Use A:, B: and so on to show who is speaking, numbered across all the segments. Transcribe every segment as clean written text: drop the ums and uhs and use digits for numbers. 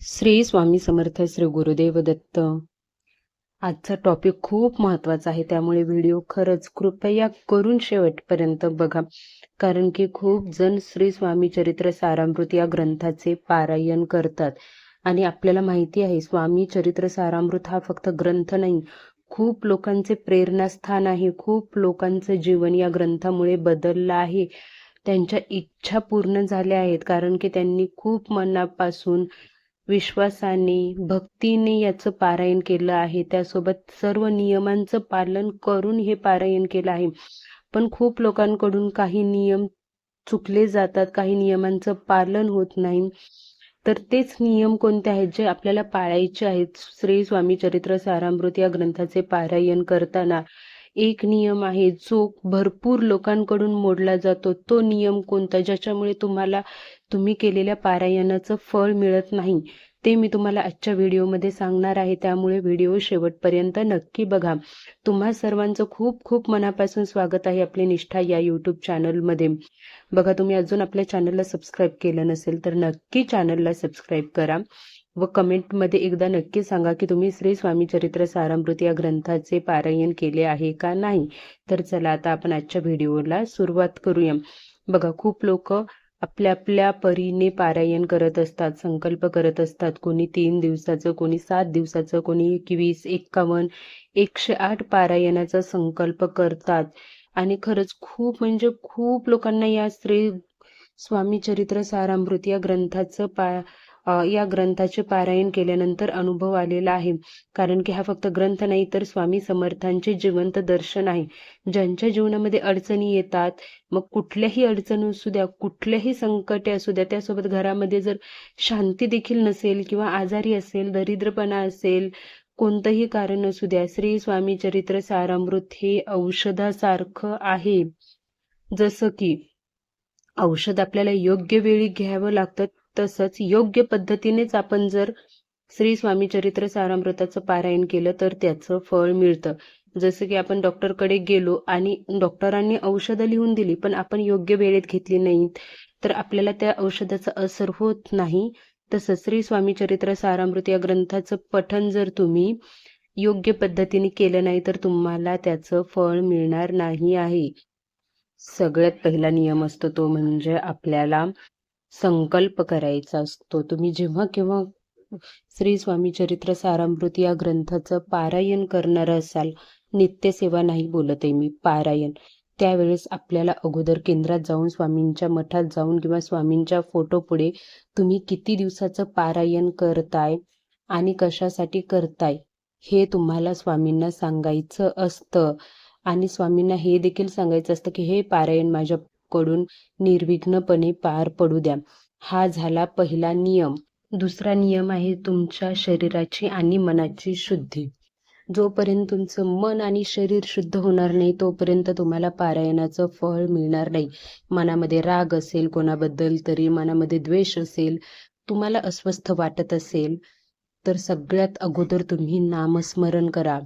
A: श्री स्वामी समर्थ. श्री गुरुदेव दत्त. आजचा टॉपिक खूप महत्वाचा आहे, त्यामुळे व्हिडिओ खरंच कृपया करून शेवटपर्यंत बघा, कारण की खूप जण श्री स्वामी चरित्र सारामृत या ग्रंथाचे पारायण करतात आणि आपल्याला माहिती आहे स्वामी चरित्र सारामृत हा फक्त ग्रंथ नाही, खूप लोकांचे प्रेरणास्थान आहे. खूप लोकांचं जीवन या ग्रंथामुळे बदललं आहे. त्यांच्या इच्छा पूर्ण झाल्या आहेत, कारण की त्यांनी खूप मनापासून विश्वासाने भक्तीने याचं पारायण केलं आहे. त्यासोबत सर्व नियमांचं पालन करून हे पारायण केलं आहे. पण खूप लोकांकडून काही नियम चुकले जातात, काही नियमांचं पालन होत नाही. तर तेच नियम कोणते आहेत जे आपल्याला पाळायचे आहेत? श्री स्वामी चरित्र सारामृत या ग्रंथाचे पारायण करताना एक नियम आहे जो भरपूर लोकांकडून मोडला जातो. तो नियम कोणता ज्याच्यामुळे तुम्ही केलेल्या पारायणाचं फळ मिळत नाही, ते मी तुम्हाला आजच्या व्हिडिओमध्ये सांगणार आहे. त्यामुळे व्हिडिओ शेवटपर्यंत नक्की बघा. तुम्हा सर्वांचं खूप खूप मनापासून स्वागत आहे आपली निष्ठा या यूट्यूब चॅनलमध्ये. बघा, तुम्ही अजून आपल्या चॅनलला सबस्क्राईब केलं नसेल तर नक्की चॅनलला सबस्क्राईब करा व कमेंटमध्ये एकदा नक्की सांगा की तुम्ही श्री स्वामी चरित्र सारामृत या ग्रंथाचे पारायण केले आहे का नाही. तर चला आता आपण आजच्या व्हिडिओला सुरुवात करूया. बघा, खूप लोक आपल्या आपल्या परीने पारायण करत असतात, संकल्प करत असतात. कोणी 3 दिवसाचं, कोणी 7 दिवसाचं, कोणी 21, 51, 108 पारायणाचा संकल्प करतात. आणि खरंच खूप म्हणजे खूप लोकांना या श्री स्वामी चरित्र सारामृत या ग्रंथाचे पारायण केल्यानंतर अनुभव आलेला आहे. कारण की हा फक्त ग्रंथ नाही तर स्वामी समर्थांचे जिवंत दर्शन आहे. ज्यांच्या जीवनामध्ये अडचणी येतात, मग कुठल्याही अडचणी असू द्या, कुठल्याही संकटे असू द्या, त्यासोबत घरामध्ये जर शांती देखील नसेल किंवा आजारी असेल, दरिद्रपणा असेल, कोणतंही कारण असू द्या, श्री स्वामी चरित्र सारामृत हे औषधासारखं आहे. जसं की औषध आपल्याला योग्य वेळी घ्यावं लागतं, तसंच योग्य पद्धतीनेच आपण जर श्री स्वामी चरित्र सारामृताचं पारायण केलं तर त्याचं फळ मिळतं. जसं की आपण डॉक्टरकडे गेलो आणि डॉक्टरांनी औषधं लिहून दिली, पण आपण योग्य वेळेत घेतली नाहीत तर आपल्याला त्या औषधाचा असर होत नाही. तसं श्री स्वामी चरित्र सारामृत या ग्रंथाचं पठण जर तुम्ही योग्य पद्धतीने केलं नाही तर तुम्हाला त्याचं फळ मिळणार नाही आहे. सगळ्यात पहिला नियम असतो तो म्हणजे आपल्याला संकल्प करायचा असतो. तुम्ही जेव्हा केव्हा श्री स्वामी चरित्र सारामृत या ग्रंथाचं पारायण करणार असाल, नित्यसेवा नाही बोलत आहे मी, पारायण, त्यावेळेस आपल्याला अगोदर केंद्रात जाऊन, स्वामींच्या मठात जाऊन किंवा स्वामींच्या फोटो पुढे तुम्ही किती दिवसाचं पारायण करताय आणि कशासाठी करताय हे तुम्हाला स्वामींना सांगायचं असतं. आणि स्वामींना हे देखील सांगायचं असतं की हे पारायण माझ्याकडून निर्विघ्नपणे पार पडू द्या. हा झाला पहिला नियम. दुसरा नियम आहे तुमच्या शरीराची आणि मनाची शुद्धी. जोपर्यंत तुमचं मन आणि शरीर शुद्ध होणार नाही तोपर्यंत तुम्हाला पारायणाचं फळ मिळणार नाही. मनामध्ये राग असेल कोणाबद्दल तरी, मनामध्ये द्वेष असेल, तुम्हाला अस्वस्थ वाटत असेल, तर सगळ्यात अगोदर तुम्ही नामस्मरण करा.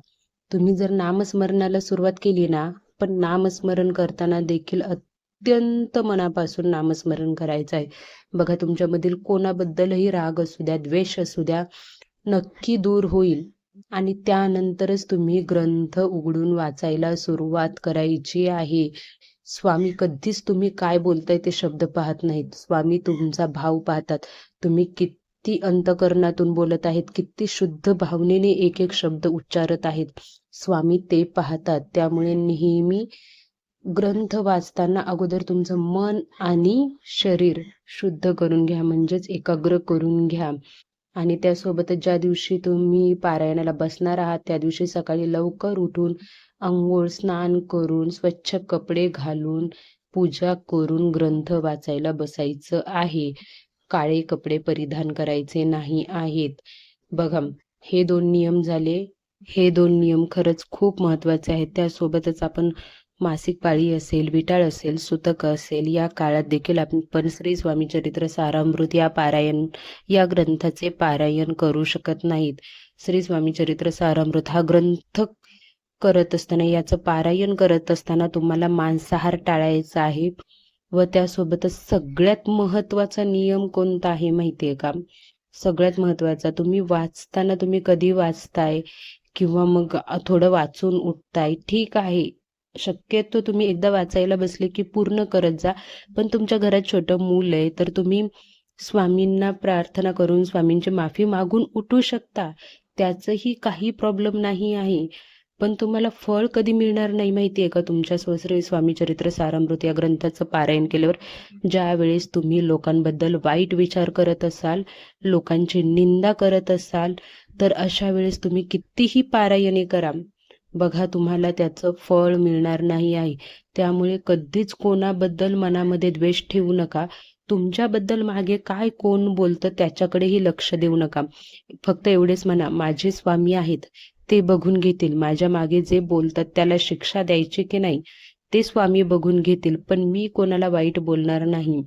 A: तुम्ही जर नामस्मरणाला सुरुवात केली ना, पण नामस्मरण करताना देखील अत्यंत मनापासून नामस्मरण करायचं आहे. बघा, तुमच्यामधील कोणाबद्दलही राग असू द्या, द्वेष असू द्या, नक्की दूर होईल. आणि त्यानंतरच तुम्ही ग्रंथ उघडून वाचायला सुरुवात करायची आहे. स्वामी कधीच तुम्ही काय बोलताय ते शब्द पाहत नाहीत, स्वामी तुमचा भाव पाहतात. तुम्ही किती अंतकरणातून बोलत आहेत, किती शुद्ध भावनेने एक एक शब्द उच्चारत आहेत, स्वामी ते पाहतात. त्यामुळे नेहमी ग्रंथ वाचताना अगोदर तुमचं मन आणि शरीर शुद्ध करून घ्या, म्हणजेच एकाग्र करून घ्या. आणि त्यासोबतच ज्या दिवशी तुम्ही पारायणाला बसणार आहात त्या दिवशी सकाळी लवकर उठून अंघोळ, स्नान करून, स्वच्छ कपडे घालून, पूजा करून ग्रंथ वाचायला बसायचं आहे. काळे कपडे परिधान करायचे नाही आहेत. बघा, हे 2 नियम झाले. हे 2 नियम खरंच खूप महत्त्वाचे आहेत. त्यासोबतच आपण मासिक पाळी असेल, विटाळ असेल, सुतक असेल, या काळात देखील आपण श्री स्वामी चरित्र सारामृत या ग्रंथाचे पारायण करू शकत नाहीत. श्री स्वामी चरित्र सारामृत हा ग्रंथ करत असताना, याचं पारायण करत असताना तुम्हाला मांसाहार टाळायचा आहे. व त्यासोबतच सगळ्यात महत्त्वाचा नियम कोणता आहे माहितीये का? सगळ्यात महत्त्वाचा, तुम्ही वाचताना तुम्ही कधी वाचताय किंवा मग थोडं वाचून उठताय, ठीक आहे. शक्यतो तुम्ही एकदा वाचायला बसले की पूर्ण करत जा. पण तुमच्या घरात छोटं मूल आहे, तर तुम्ही स्वामींना प्रार्थना करून स्वामींची माफी मागून उठू शकता. त्याचंही काही प्रॉब्लेम नाही आहे. पण तुम्हाला फळ कधी मिळणार नाही माहिती आहे का? तुमच्या श्री स्वामी चरित्र सारामृत या ग्रंथाचं पारायण केल्यावर, ज्या वेळेस तुम्ही लोकांबद्दल वाईट विचार करत असाल, लोकांची निंदा करत असाल, तर अशा वेळेस तुम्ही कितीही पारायणे करा, बघा तुम्हाला त्याचं फळ मिळणार नाही आहे. त्यामुळे कधीच कोणाबद्दल मनामध्ये द्वेष ठेवू नका. तुमच्याबद्दल मागे काय कोण बोलतं त्याच्याकडेही लक्ष देऊ नका. फक्त एवढेच म्हणा, माझे स्वामी आहेत, ते बघून घेतील. माझ्या मागे जे बोलतात त्याला शिक्षा द्यायची की नाही ते स्वामी बघून घेतील. पण मी कोणाला वाईट बोलणार नाही.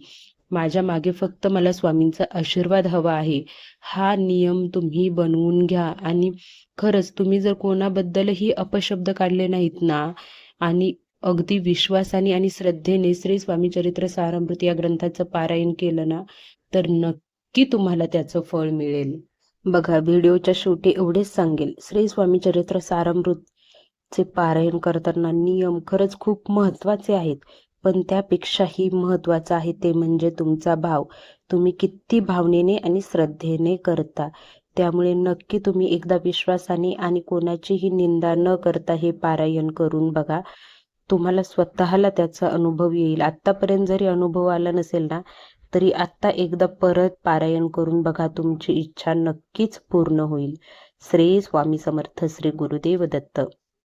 A: माझ्या मागे फक्त मला स्वामींचा आशीर्वाद हवा आहे. हा नियम तुम्ही बनवून घ्या. आणि खरंच तुम्ही जर कोणाबद्दलही अपशब्द काढले नाहीत ना, आणि अगदी विश्वासाने आणि श्रद्धेने श्री स्वामी चरित्र सारामृत या ग्रंथाचं पारायण केलं ना, तर नक्की तुम्हाला त्याचं फळ मिळेल. बघा, व्हिडिओच्या शेवटी एवढेच सांगेल, श्री स्वामी चरित्र सारामृतचे पारायण करताना नियम खरंच खूप महत्त्वाचे आहेत. पण त्यापेक्षाही महत्त्वाचं आहे ते म्हणजे तुमचा भाव. तुम्ही किती भावनेने आणि श्रद्धेने करता. त्यामुळे नक्की तुम्ही एकदा विश्वासाने आणि कोणाचीही निंदा न करता हे पारायण करून बघा. तुम्हाला स्वतःला त्याचा अनुभव येईल. आत्तापर्यंत जरी अनुभव आला नसेल ना, तरी आत्ता एकदा परत पारायण करून बघा, तुमची इच्छा नक्कीच पूर्ण होईल. श्री स्वामी समर्थ. श्री गुरुदेव दत्त.